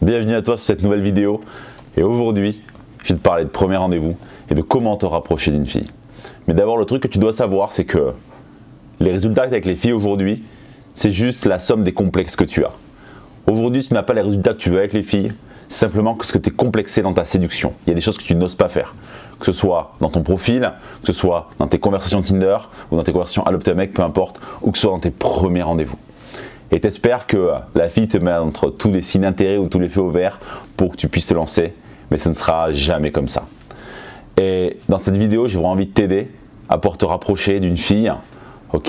Bienvenue à toi sur cette nouvelle vidéo. Et aujourd'hui, je vais te parler de premier rendez-vous et de comment te rapprocher d'une fille. Mais d'abord, le truc que tu dois savoir, c'est que les résultats avec les filles aujourd'hui, c'est juste la somme des complexes que tu as. Aujourd'hui, tu n'as pas les résultats que tu veux avec les filles, c'est simplement parce que tu es complexé dans ta séduction. Il y a des choses que tu n'oses pas faire. Que ce soit dans ton profil, que ce soit dans tes conversations Tinder ou dans tes conversations à l'optomec, peu importe, ou que ce soit dans tes premiers rendez-vous. Et t'espères que la fille te met entre tous les signes d'intérêt ou tous les feux au vert pour que tu puisses te lancer, mais ce ne sera jamais comme ça. Et dans cette vidéo, j'ai vraiment envie de t'aider à pouvoir te rapprocher d'une fille,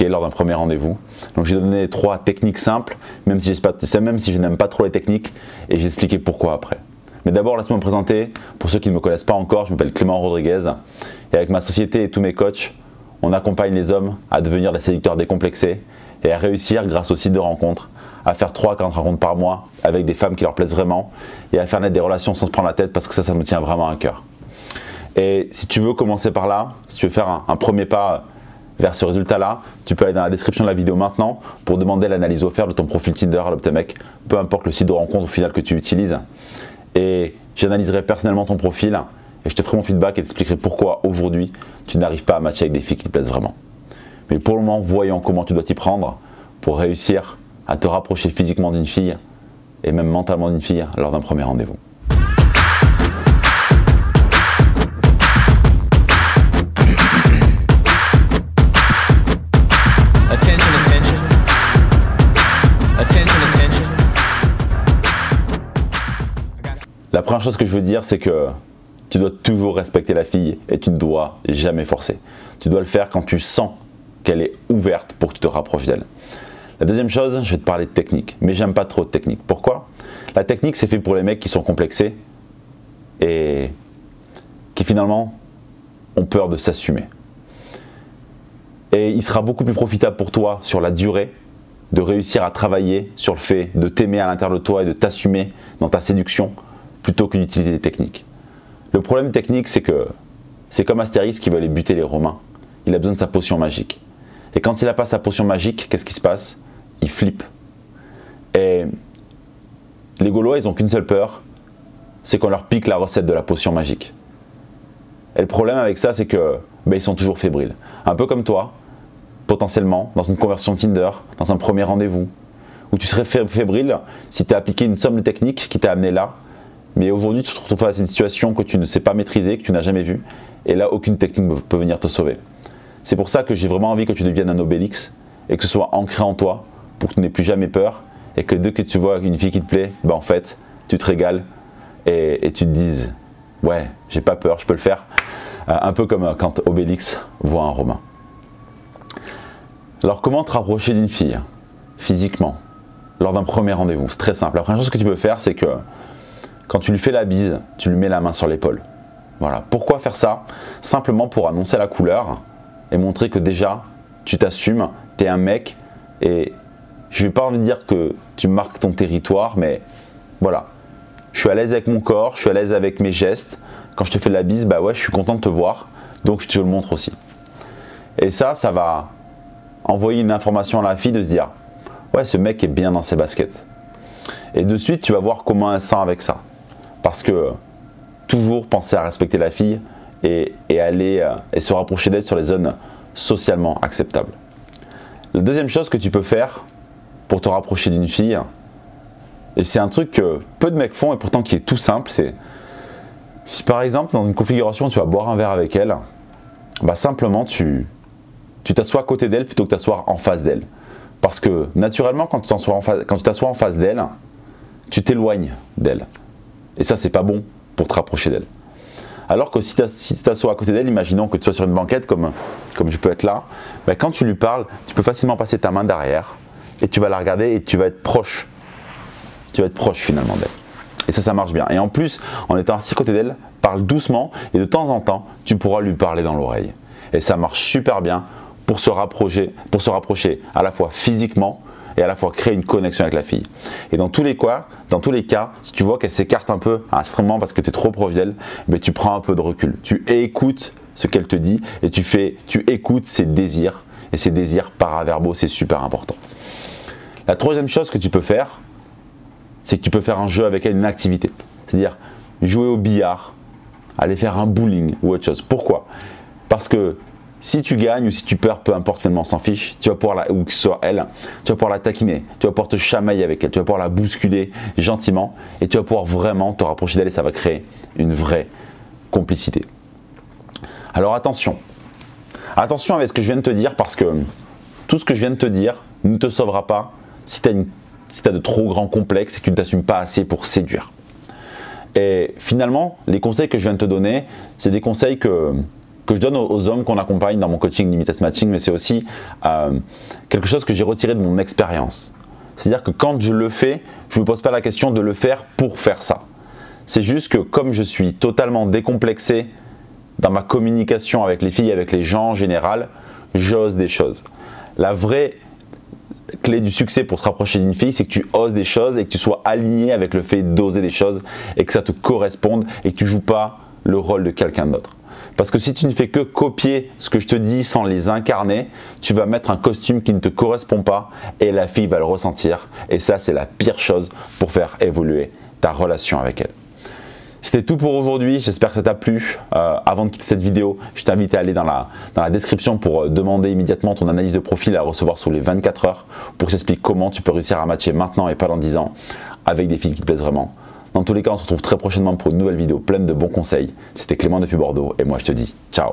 lors d'un premier rendez-vous. Donc j'ai donné 3 techniques simples, même si je n'aime pas trop les techniques, et j'ai expliqué pourquoi après. Mais d'abord, laisse-moi me présenter. Pour ceux qui ne me connaissent pas encore, je m'appelle Clément Rodriguez, et avec ma société et tous mes coachs, on accompagne les hommes à devenir des séducteurs décomplexés et à réussir grâce au site de rencontres, à faire 3 à 40 rencontres par mois avec des femmes qui leur plaisent vraiment et à faire naître des relations sans se prendre la tête parce que ça me tient vraiment à cœur. Et si tu veux commencer par là, si tu veux faire un premier pas vers ce résultat-là, tu peux aller dans la description de la vidéo maintenant pour demander l'analyse offerte de ton profil Tinder à l'optomec, peu importe le site de rencontre au final que tu utilises. Et j'analyserai personnellement ton profil et je te ferai mon feedback et t'expliquerai pourquoi aujourd'hui tu n'arrives pas à matcher avec des filles qui te plaisent vraiment. Mais pour le moment, voyons comment tu dois t'y prendre pour réussir à te rapprocher physiquement d'une fille et même mentalement d'une fille lors d'un premier rendez-vous. La première chose que je veux dire, c'est que tu dois toujours respecter la fille et tu ne dois jamais forcer. Tu dois le faire quand tu sens qu'elle est ouverte pour que tu te rapproches d'elle. La deuxième chose, je vais te parler de technique, mais j'aime pas trop de technique. Pourquoi? La technique, c'est fait pour les mecs qui sont complexés et qui finalement ont peur de s'assumer. Et il sera beaucoup plus profitable pour toi sur la durée de réussir à travailler sur le fait de t'aimer à l'intérieur de toi et de t'assumer dans ta séduction plutôt que d'utiliser des techniques. Le problème technique, c'est que c'est comme Astérix qui veut aller buter les Romains. Il a besoin de sa potion magique. Et quand il n'a pas sa potion magique, qu'est-ce qui se passe? Il flippe. Et les Gaulois, ils n'ont qu'une seule peur, c'est qu'on leur pique la recette de la potion magique. Et le problème avec ça, c'est que ils sont toujours fébriles. Un peu comme toi, potentiellement, dans une conversion Tinder, dans un premier rendez-vous, où tu serais fébrile si tu as appliqué une somme de techniques qui t'a amené là, mais aujourd'hui tu te retrouves face à une situation que tu ne sais pas maîtriser, que tu n'as jamais vue, et là aucune technique peut venir te sauver. C'est pour ça que j'ai vraiment envie que tu deviennes un Obélix et que ce soit ancré en toi pour que tu n'aies plus jamais peur et que dès que tu vois une fille qui te plaît, en fait, tu te régales et tu te dises « ouais, j'ai pas peur, je peux le faire ». Un peu comme quand Obélix voit un Romain. Alors comment te rapprocher d'une fille physiquement lors d'un premier rendez-vous? C'est très simple. La première chose que tu peux faire, c'est que quand tu lui fais la bise, tu lui mets la main sur l'épaule. Voilà. Pourquoi faire ça? Simplement pour annoncer la couleur et montrer que déjà tu t'assumes, tu es un mec et je n'ai pas envie de dire que tu marques ton territoire, mais voilà, je suis à l'aise avec mon corps, je suis à l'aise avec mes gestes. Quand je te fais la bise, ouais, je suis content de te voir, donc je te le montre aussi. Et ça va envoyer une information à la fille de se dire ouais, ce mec est bien dans ses baskets. Et de suite, tu vas voir comment elle sent avec ça. Parce que toujours penser à respecter la fille et aller et se rapprocher d'elle sur les zones socialement acceptables. La deuxième chose que tu peux faire pour te rapprocher d'une fille, et c'est un truc que peu de mecs font et pourtant qui est tout simple, c'est si par exemple dans une configuration tu vas boire un verre avec elle, simplement tu t'assois à côté d'elle plutôt que t'asseoir en face d'elle. Parce que naturellement quand tu t'assois en face d'elle, tu t'éloignes d'elle. Et ça c'est pas bon pour te rapprocher d'elle. Alors que si tu t'assois à côté d'elle, imaginons que tu sois sur une banquette comme je peux être là, quand tu lui parles, tu peux facilement passer ta main derrière et tu vas la regarder et tu vas être proche. Tu vas être proche finalement d'elle. Et ça marche bien. Et en plus, en étant assis à côté d'elle, parle doucement et de temps en temps, tu pourras lui parler dans l'oreille. Et ça marche super bien pour se rapprocher à la fois physiquement et à la fois créer une connexion avec la fille. Et dans tous les cas, si tu vois qu'elle s'écarte un peu à un certain moment parce que tu es trop proche d'elle, tu prends un peu de recul. Tu écoutes ce qu'elle te dit et tu écoutes ses désirs. Et ses désirs paraverbaux, c'est super important. La troisième chose que tu peux faire, c'est que tu peux faire un jeu avec elle, une activité. C'est-à-dire jouer au billard, aller faire un bowling ou autre chose. Pourquoi? Parce que si tu gagnes ou si tu perds, peu importe, finalement on s'en fiche, tu vas pouvoir ou que ce soit elle, tu vas pouvoir la taquiner, tu vas pouvoir te chamailler avec elle, tu vas pouvoir la bousculer gentiment et tu vas pouvoir vraiment te rapprocher d'elle et ça va créer une vraie complicité. Alors attention avec ce que je viens de te dire parce que tout ce que je viens de te dire ne te sauvera pas si tu as de trop grands complexes et que tu ne t'assumes pas assez pour séduire. Et finalement, les conseils que je viens de te donner, c'est des conseils que je donne aux hommes qu'on accompagne dans mon coaching Limitless Matching, mais c'est aussi quelque chose que j'ai retiré de mon expérience. C'est-à-dire que quand je le fais, je ne me pose pas la question de le faire pour faire ça. C'est juste que comme je suis totalement décomplexé dans ma communication avec les filles, avec les gens en général, j'ose des choses. La vraie clé du succès pour se rapprocher d'une fille, c'est que tu oses des choses et que tu sois aligné avec le fait d'oser des choses et que ça te corresponde et que tu ne joues pas le rôle de quelqu'un d'autre. Parce que si tu ne fais que copier ce que je te dis sans les incarner, tu vas mettre un costume qui ne te correspond pas et la fille va le ressentir. Et ça, c'est la pire chose pour faire évoluer ta relation avec elle. C'était tout pour aujourd'hui, j'espère que ça t'a plu. Avant de quitter cette vidéo, je t'invite à aller dans la description pour demander immédiatement ton analyse de profil à recevoir sous les 24 heures pour que je t'explique comment tu peux réussir à matcher maintenant et pas dans 10 ans avec des filles qui te plaisent vraiment. Dans tous les cas, on se retrouve très prochainement pour une nouvelle vidéo pleine de bons conseils. C'était Clément depuis Bordeaux et moi je te dis ciao.